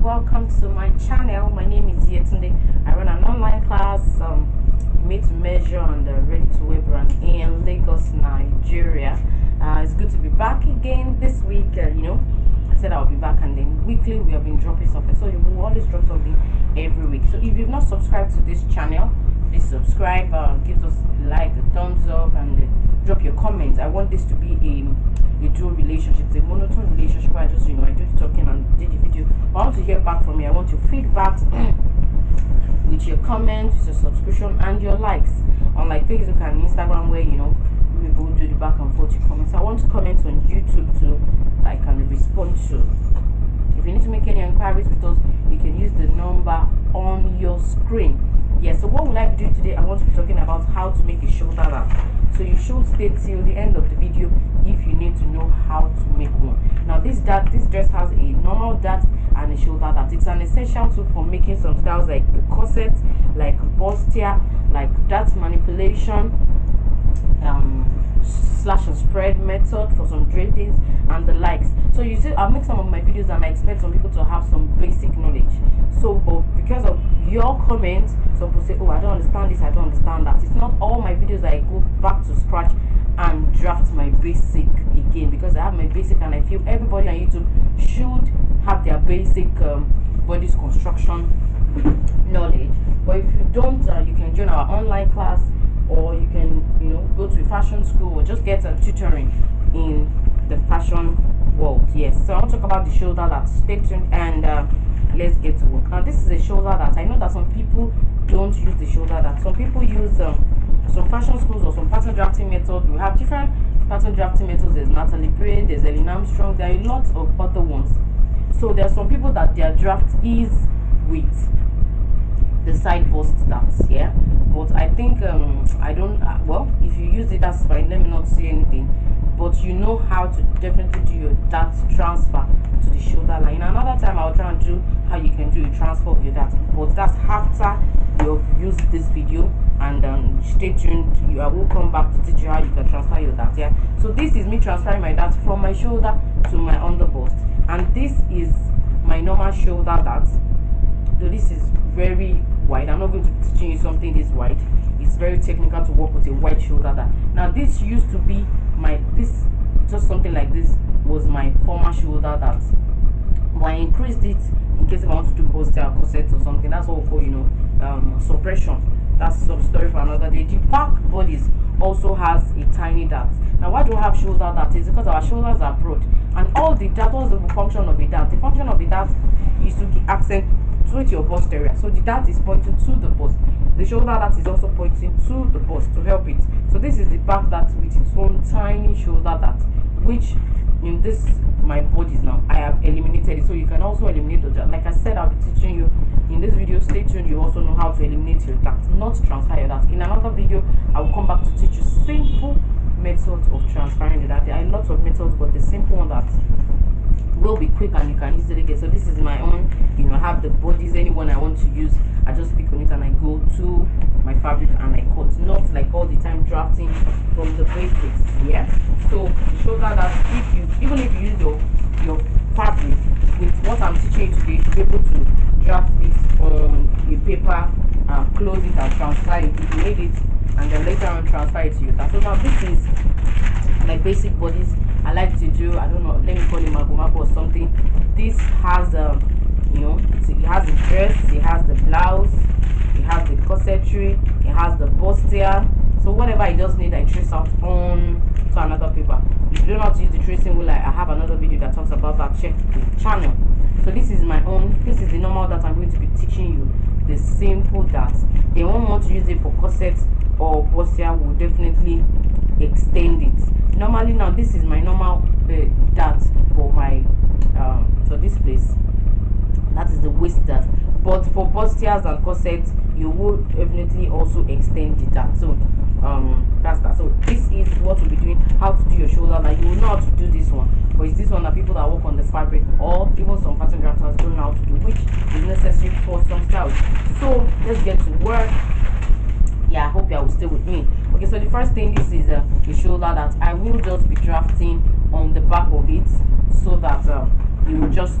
welcome to my channel. My name is Yetunde. I run an online class made to measure and ready to wear brand in Lagos, Nigeria. It's good to be back again this week. I said I'll be back, and then weekly we have been dropping something, so we will always drop something every week. So if you've not subscribed to this channel, please subscribe, give us a like, a thumbs up, and drop your comments. I want this to be a dual relationship, a monotone relationship where I just I do the talking and did the video. I want to hear back from you. I want your feedback with your comments, your subscription, and your likes. Unlike Facebook and Instagram where we go do the back and forth comments, I want to comment on YouTube too. I can respond to. If you need to make any inquiries with us, you can use the number on your screen. Yes, so what would I be doing today? I want to be talking about how to make a shoulder wrap. So you should stay till the end of the video if you need to know how to make one. Now this dress has a normal dart and a shoulder dart. It's an essential tool for making some styles like the corset, like bustier, like dart manipulation, slash and spread method for some drapings and the likes. So you see, I'll make some of my videos and I expect some people to have some basic knowledge. So but because of your comments, some people say, oh, I don't understand this, I don't understand that. It's not all my videos I go back to scratch and draft my basic again, because I have my basic and I feel everybody on YouTube should have their basic bodice construction knowledge. But if you don't, you can join our online class, or you can go to a fashion school, or just get a tutoring in the fashion world. Yes, so I'll talk about the shoulder dart. Stay tuned and let's get to work. Now this is a shoulder dart. I know that some people don't use the shoulder dart. Some people use some fashion schools or some pattern drafting methods. We have different pattern drafting methods. There's Natalie Bray, there's Ellen Armstrong, there are a lot of other ones. So there are some people that their draft is with the side bust darts, yeah. But I think I don't well, if you use it, that's fine, let me not say anything. But you know how to definitely do your dart transfer to the shoulder line. Another time I'll try and do how you can do a transfer of your dart, but that's after you've used this video. And stay tuned, I will come back to teach you how you can transfer your dart. Yeah, so this is me transferring my dart from my shoulder to my underbust, and this is my normal shoulder dart. So this is very wide. I'm not going to be teaching you something this wide. It's very technical to work with a wide shoulder dart. Now this used to be just something like this was my former shoulder dart, but I increased it in case if I want to do bustier or corset or something. That's what we call suppression. That's some story for another day. The back bodice also has a tiny dart. Now why do I have shoulder dart? Is because our shoulders are broad, and all the dart, what's the function of a dart? The function of a dart is to accentuate your bust area. So the dart is pointing to the bust. The shoulder dart is also pointing to the bust to help it. So this is the back dart with its own tiny shoulder dart, which in this my bodies now I have eliminated it. So you can also eliminate the dart. Like I said, I'll be teaching you in this video. Stay tuned. You also know how to eliminate your dart, not transfer your dart. In another video I will come back to teach you simple methods of transferring the dart. There are lots of methods, but the simple one that will be quick and you can easily get. So this is my own, I have the bodies, anyone I want to use, I just pick on it and I go to my fabric and I cut, not like all the time drafting from the basics. Yeah, so the shoulder dart, even if you use your fabric with what I'm teaching you today, you should be able to draft this on a paper, close it and transfer it if you need it, and then later on transfer it to your dart. So now this is my basic bodies. I like to do, I don't know, let me call it magomago or something. This has it has the dress, it has the blouse, it has the corsetry, it has the bustier. So whatever I just need, I trace out on to another paper. If you don't know how to use the tracing wheel, I have another video that talks about that. Check the channel. So this is my own, this is the normal that I'm going to be teaching you, the simple dart. They won't want to use it for corset or bustier, will definitely extend it. Normally now this is my normal dart for my for this place, that is the waist dart. But for bustiers and corsets, you would definitely also extend the dart. So that's that. So this is what we'll be doing, how to do your shoulder. Now you will know how to do this one, but it's this one that people that work on the fabric or even some pattern drafters don't know how to do, which is necessary for some styles. So let's get to work. Yeah, I hope you will stay with me. Okay, so the first thing, this is the shoulder that I will just be drafting on the back of it, so that you will just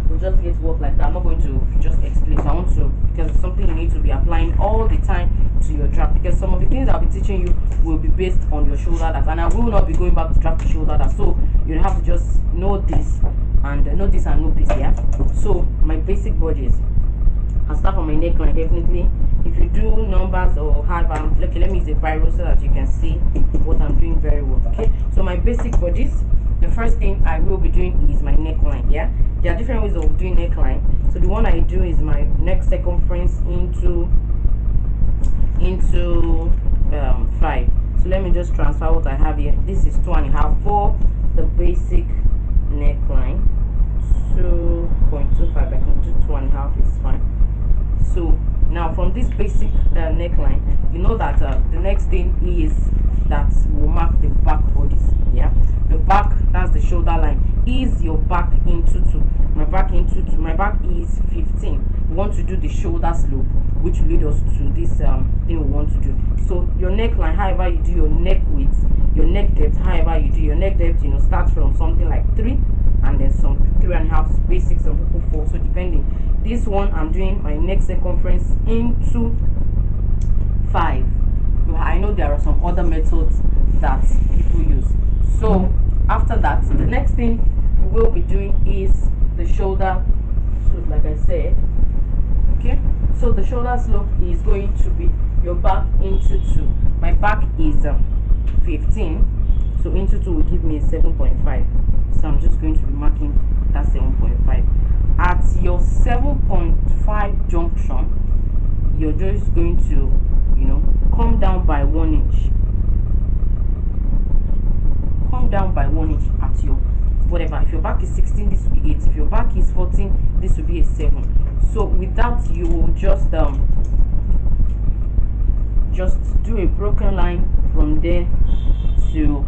we'll just get work like that. I'm not going to just explain, so I want to, because it's something you need to be applying all the time to your draft, because some of the things I'll be teaching you will be based on your shoulder dart, and I will not be going back to draft the shoulder dart, so you have to just know this and know this and know this. Yeah, so my basic bodies, I'll start from my neckline. Definitely, if you do numbers or have okay, let me use a biro so that you can see what I'm doing very well. Okay, so my basic bodies, the first thing I will be doing is my neckline. Yeah, there are different ways of doing neckline. So the one I do is my neck circumference into 5. So let me just transfer what I have here. This is 2.5 for the basic neckline. 2.25. I can do 2.5 is fine. So now from this basic neckline, you know that the next thing is that we'll mark the back bodies. Yeah, the back, that's the shoulder line. Is your back into 2? My back into 2. My back is 15. We want to do the shoulder slope, which lead us to this thing we want to do. So your neckline, however you do your neck width, your neck depth, however you do your neck depth, you know, starts from something like 3, and then some 3.5, basic, some people 4. So depending. This one I'm doing my neck circumference into 5. I know there are some other methods that people use. So after that, the next thing we will be doing is the shoulder slope, like I said. Okay, so the shoulder slope is going to be your back into 2. My back is 15, so into 2 will give me 7.5. So I'm just going to be marking that 7.5. At your 7.5 junction, you're just going to, you know, come down by 1 inch. Come down by 1 inch at your whatever. If your back is 16, this will be 8. If your back is 14, this will be a 7. So with that, you will just do a broken line from there to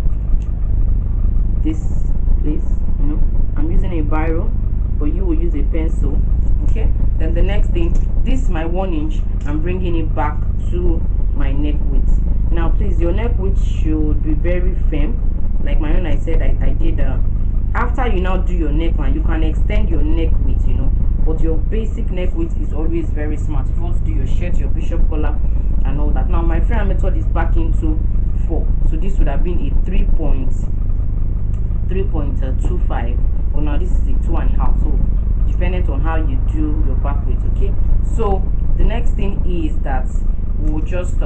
this place. You know, I'm using a biro, but you will use a pencil. Okay, then the next thing, this is my 1 inch. I'm bringing it back to my neck width. Now please, your neck width should be very firm, like my own. I said I did after you now do your neckline, you can extend your neck width, you know, but your basic neck width is always very smart if you want to do your shirt, your bishop collar and all that. Now my friend method is back into 4, so this would have been a 3.25, but now this is a 2.5. So dependent on how you do your back width. Okay, so the next thing is that we'll just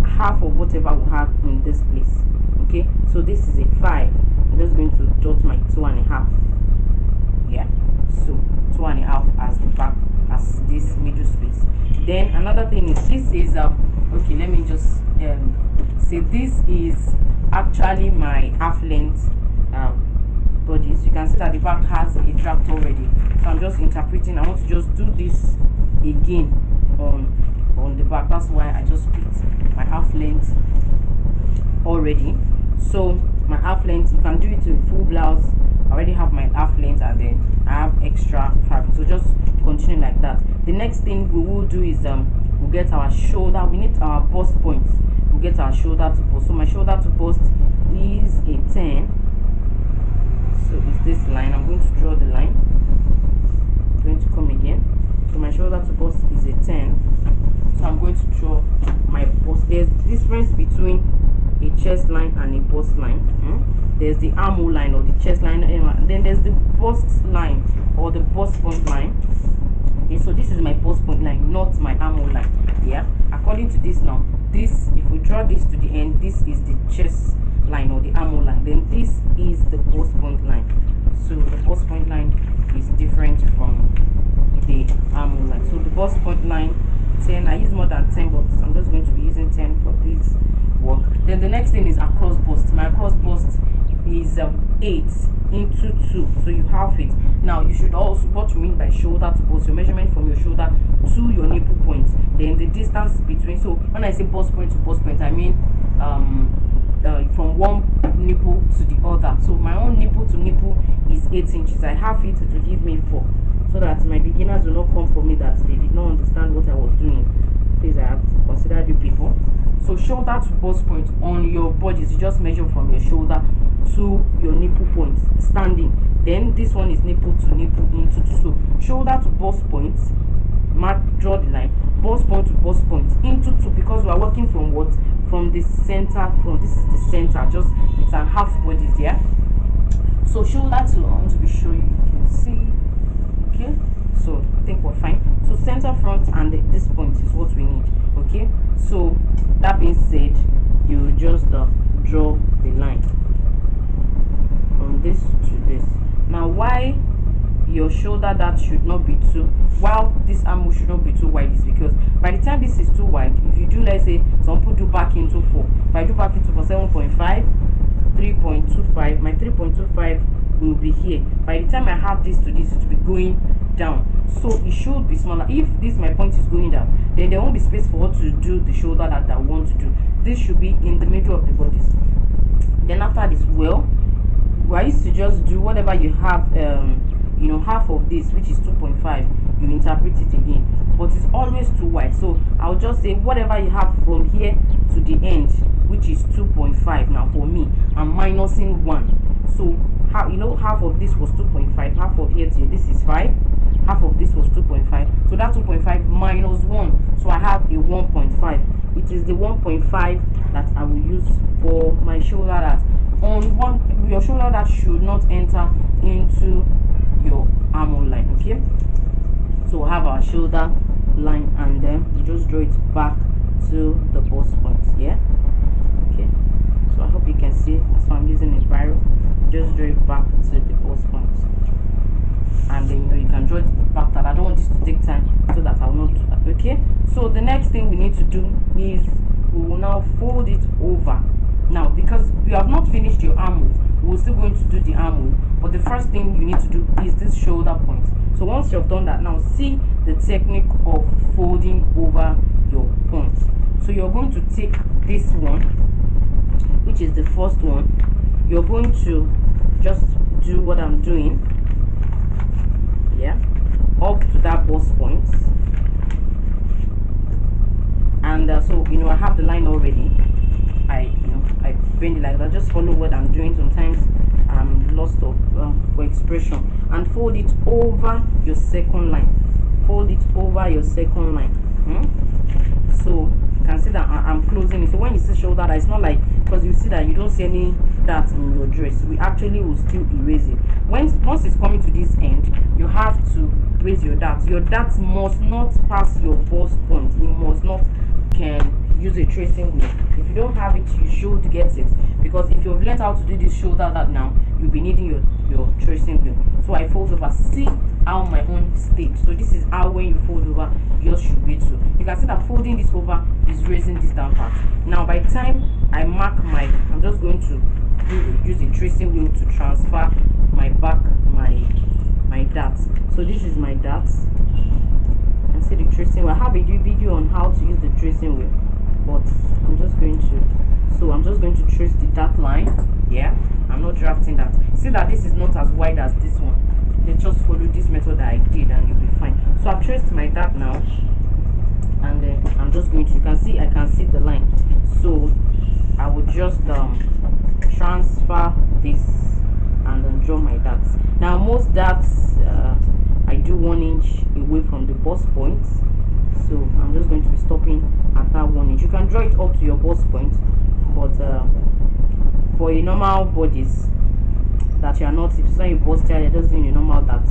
half of whatever we have in this place. Okay, so this is a 5. I'm just going to dot my 2.5. Yeah, so 2.5 as the back, as this middle space. Then another thing is, this is okay, let me just say this is actually my half length bodies. You can see that the back has a draft already, so I'm just interpreting. I want to just do this again on the back. That's why I just picked my half length already. So my half length, you can do it to full blouse. I already have my half length, and then I have extra fabric, so just continue like that. The next thing we will do is we'll get our shoulder. We need our bust points. We'll get our shoulder to bust. So my shoulder to bust is a 10. So it's this line. I'm going to draw the line. I'm going to come again. So my shoulder to bust is a 10. So I'm going to draw my bust. There's difference between a chest line and a bust line. There's the armhole line or the chest line, and then there's the bust line or the bust point line. Okay, so this is my bust point line, not my armhole line. Yeah, according to this now, this, if we draw this to the end, this is the chest line or the armhole line, then this is the bust point line. So the bust point line is different from the armhole line. So the bust point line 10, I use more than 10, but I'm just going to be using 10 for this work. Then the next thing is across bust. My across bust is 8 into 2, so you have it. Now you should also, what you mean by shoulder to bust, your measurement from your shoulder to your nipple point, then the distance between. So when I say bust point to bust point, I mean from one nipple to the other. So my own nipple to nipple is 8 inches. I have it to give me 4, so that my beginners will not come for me that they did not understand what I was doing. Please, I have to consider you people. So shoulder to bust point on your bodies, you just measure from your shoulder to your nipple points standing. Then this one is nipple to nipple into two. So shoulder to bust point, mark, draw the line, bust point to bust point into two, because we are working from what? From the center. From this is the center, just it's a half bodies. Yeah, so shoulder to, I want to be sure you can see. Okay, so I think we're fine. So center, front, and this point is what we need. Okay, so that being said, you just draw the line from this to this. Now why your shoulder dart should not be too, while this armhole should not be too wide, is because by the time this is too wide, if you do, let's say some people do back into 4, if I do back into 4, 7.5, 3.25, my 3.25 will be here. By the time I have this to this, it will be going down, so it should be smaller. If this my point is going down, then there won't be space for what to do the shoulder that I want to do. This should be in the middle of the bodies. Then after this, well, I used to just do whatever you have, you know, half of this, which is 2.5, you interpret it again, but it's always too wide. So I'll just say whatever you have from here to the end, which is 2.5. Now for me, I'm minusing 1. So how, you know, half of this was 2.5, half of here to here, this is 5, half of this was 2.5, so that 2.5 minus 1, so I have a 1.5. It is the 1.5 that I will use for my shoulder dart. On one, your shoulder dart should not enter into your armhole line. Okay, so we'll have our shoulder line, and then we just draw it back to the bust point. Yeah, okay, so I hope you can see. That's why I'm using a biro. Just draw it back to the bust point, and then, you know, you can draw it back. That I don't want this to take time, so that I will not do that. Okay, so the next thing we need to do is we will now fold it over. Now, because you have not finished your armhole, we're still going to do the armhole, but the first thing you need to do is this shoulder point. So once you've done that, now see the technique of folding over your points. So you're going to take this one, which is the first one. You're going to just do what I'm doing, yeah, up to that bust point, and so, you know, I have the line already. I bend it like that. Just follow what I'm doing. Sometimes I'm lost of for expression. And fold it over your second line. Fold it over your second line. So you can see that I'm closing it. So when you see shoulder, it's not like, because you see that you don't see any dart in your dress, we actually will still erase it. Once it's coming to this end, you have to raise your dart. Your dart must not pass your bust point. You must not can use a tracing wheel. If you don't have it, you should get it, because if you've learned how to do this shoulder dart now, you'll be needing your tracing wheel. So I fold over. See how my own stage. So this is how when you fold over, yours should be too. You can see that folding this over is raising this down part. Now by the time I mark my, I'm just going to use a tracing wheel to transfer my back, my darts. So this is my darts. And see the tracing wheel. I have a video on how to use the tracing wheel, but I'm just going to trace the dart line. Yeah, I'm not drafting that. See that this is not as wide as this one. Then just follow this method that I did and you'll be fine. So I've traced my dart now, and then I'm just going to, you can see, I can see the line. So I will just transfer this and then draw my darts. Now most darts I do 1 inch away from the bust point, so I'm just going to be stopping at that 1 inch. You can draw it up to your bust point, but for a normal bodies that you are not, if it's not a bustier, you're just doing a normal dart,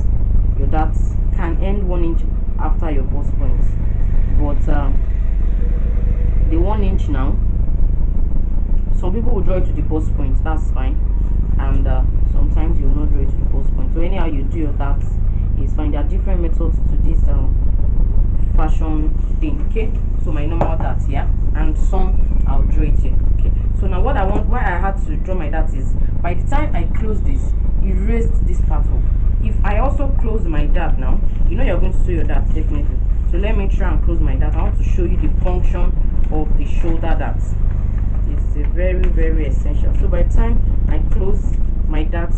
your darts can end 1 inch after your bust point. But the 1 inch now, some people will draw it to the bust point, that's fine, and sometimes you'll not draw it to the bust point. So anyhow you do your darts, it's fine. There are different methods to this fashion thing. Okay, so my normal dart, yeah, and some I'll draw it here. Okay, so now what I want, why I had to draw my dart is, by the time I close this, erased this part off. If I also close my dart now, you know you're going to sew your dart definitely. So let me try and close my dart. I want to show you the function of the shoulder dart. It's a very, very essential. So by the time I close my dart,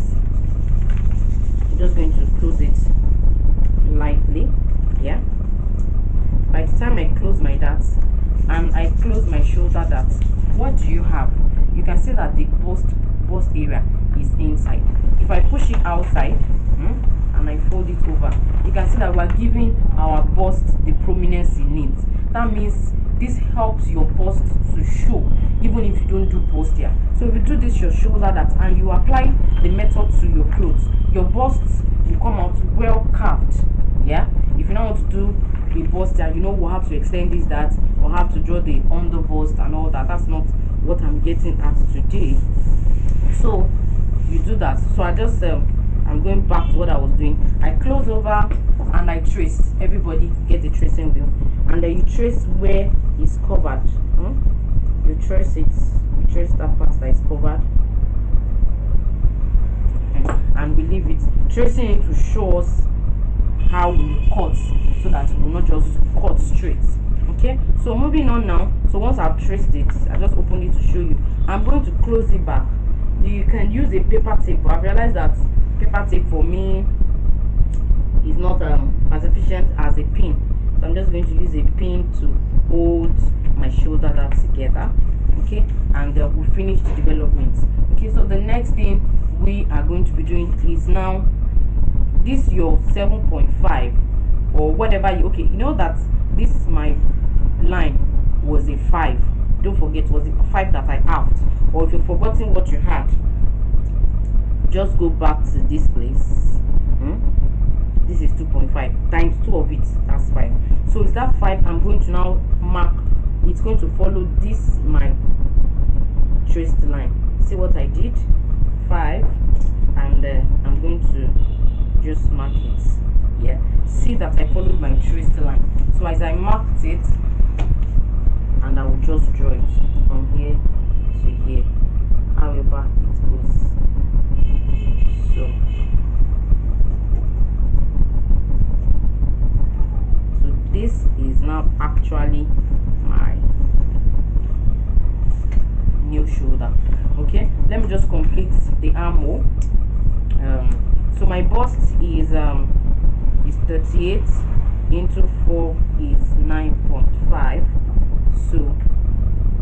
I'm just going to close it lightly. Yeah, by the time I close my dart and I close my shoulder dart, what do you have? You can see that the bust bust area is inside. If I push it outside and I fold it over, you can see that we're giving our bust the prominence it needs. That means this helps your bust to show even if you don't do bustier. So if you do this your shoulder that and you apply the method to your clothes, your busts will come out well carved. Yeah, if you don't want to do a bustier, you know, we'll have to extend this, that, or have to draw the under bust and all that. That's not what I'm getting at today. So you do that. So I just I'm going back to what I was doing. I close over and I trace. Everybody get the tracing wheel, and then you trace where it's covered. You trace it. You trace that part that is covered, and we leave it. Tracing it to show us how we cut, so that we will not just cut straight. Okay, so moving on now. So once I've traced it, I just opened it to show you. I'm going to close it back. You can use a paper tape, but I've realized that paper tape for me is not as efficient as a pin, so I'm just going to use a pin to hold my shoulder that together. Okay, and we'll finish the development. Okay, so the next thing we are going to be doing is now this your 7.5 or whatever you, okay, you know that this is my line was a 5. Don't forget, it was a 5 that I halved. Or if you've forgotten what you had, just go back to this place. This is 2.5 times 2 of it, that's 5. So is that 5? I'm going to now mark, it's going to follow this my traced line. See what I did? 5, and I'm going to just mark it. Yeah, see that I followed my traced line. So as I marked it, and I will just draw it from here to here, however it goes. So this is now actually my new shoulder. Okay, let me just complete the armhole. So my bust is 38 into 4 is 9.5. So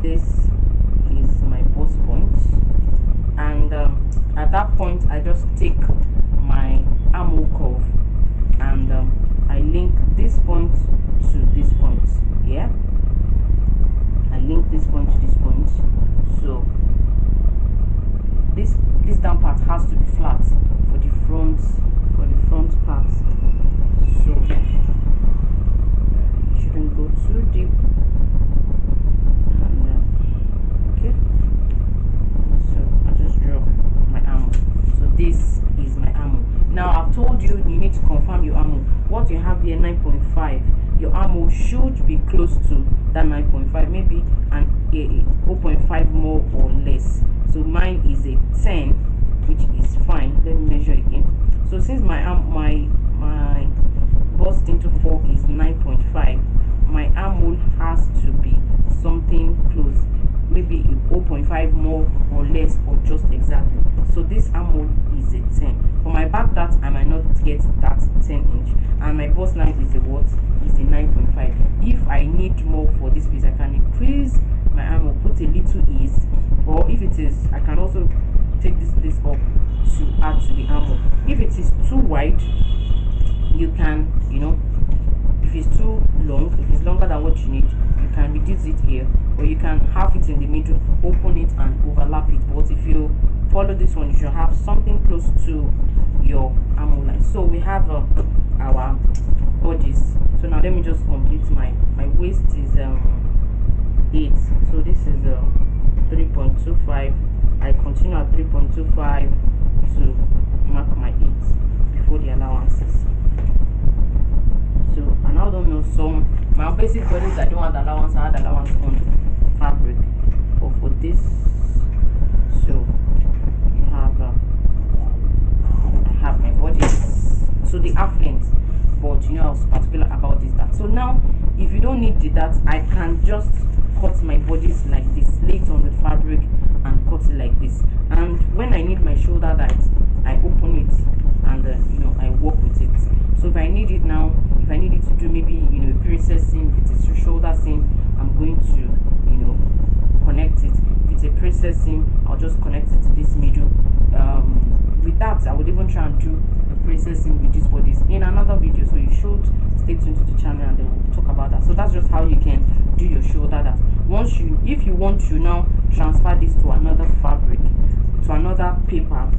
this is my bust point, and at that point I just take my armhole curve and I link this point to this point. Yeah, I link this point to this point. So this down part has to be flat for the front part. So you shouldn't go too deep. And okay, so I just draw my armhole. So this is my armhole. Now I've told you need to confirm your armhole. What you have here, 9.5. Your armhole should be close to that 9.5, maybe an 0.5 more or less. So mine is a 10, which is fine. Let me measure again. So since my bust into 4 is 9.5, my armhole has to be something close, maybe 0.5 more or less, or just exactly. So this armhole is a 10. For my back that I might not get that 10 inch, and my bust line is a what? Is a 9.5. If I need more for this piece, I can increase my armhole, put a little ease, or if it is, I can also take this place up to add to the armhole. If it is too wide, you can, you know, if it's too long, if it's longer than what you need, you can reduce it here, or you can have it in the middle, open it and overlap it. But if you follow this one, you should have something close to your armhole line. So we have our bodies. So now let me just complete my waist is 8. So this is 3.25. I continue at 3.25 to mark my 8 before the allowances. So I now don't know, some my basic bodies I don't have allowance, I had allowance on fabric, but for this, so you have I have my bodies, so the half length, but you know I was particular about this, that. So now if you don't need that, I can just cut my bodies like this, lay it on the fabric and cut it like this. And when I need my shoulder that, I open it and you know, I work with it. So if I need it now, if I need it to do maybe, you know, a princess seam, if it is a shoulder seam, I'm going to, you know, connect it. If it's a princess seam, I'll just connect it to this middle. With that, I would even try and do a princess seam with these bodies in another video, so you should stay tuned to the channel and then we'll talk about that. So that's just how you can do your shoulder dart. Once you, if you want to now transfer this to another fabric, to another paper,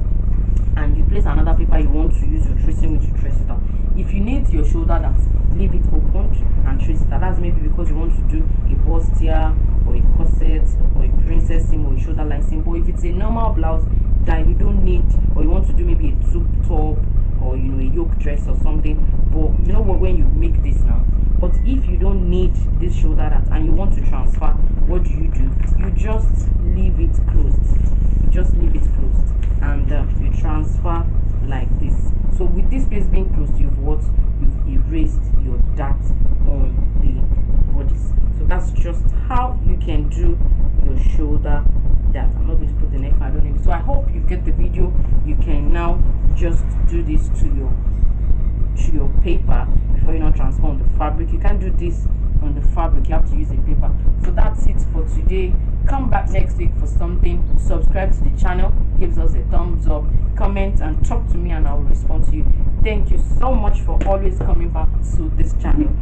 and you place another paper you want to use your tracing with, to trace it out. If you need your shoulder dart, leave it open and trace it out. That's maybe because you want to do a bustier or a corset or a princess seam or a shoulder line seam. But if it's a normal blouse that you don't need, or you want to do maybe a tube top or you know, a yoke dress or something, but you know what, when you make this now, but if you don't need this shoulder dart and you want to transfer, what do? You just leave it closed. You just leave it closed and you transfer like this. So with this place being closed, you've erased your dart on the bodice. So that's just how you can do your shoulder dart. I'm not going to put the neckline, I don't need it. So I hope you get the video. You can now just do this to your paper before you now transfer on the fabric. You can't do this on the fabric, you have to use a paper. So that's it for today. Come back next week for something. Subscribe to the channel, gives us a thumbs up, comment and talk to me and I will respond to you. Thank you so much for always coming back to this channel.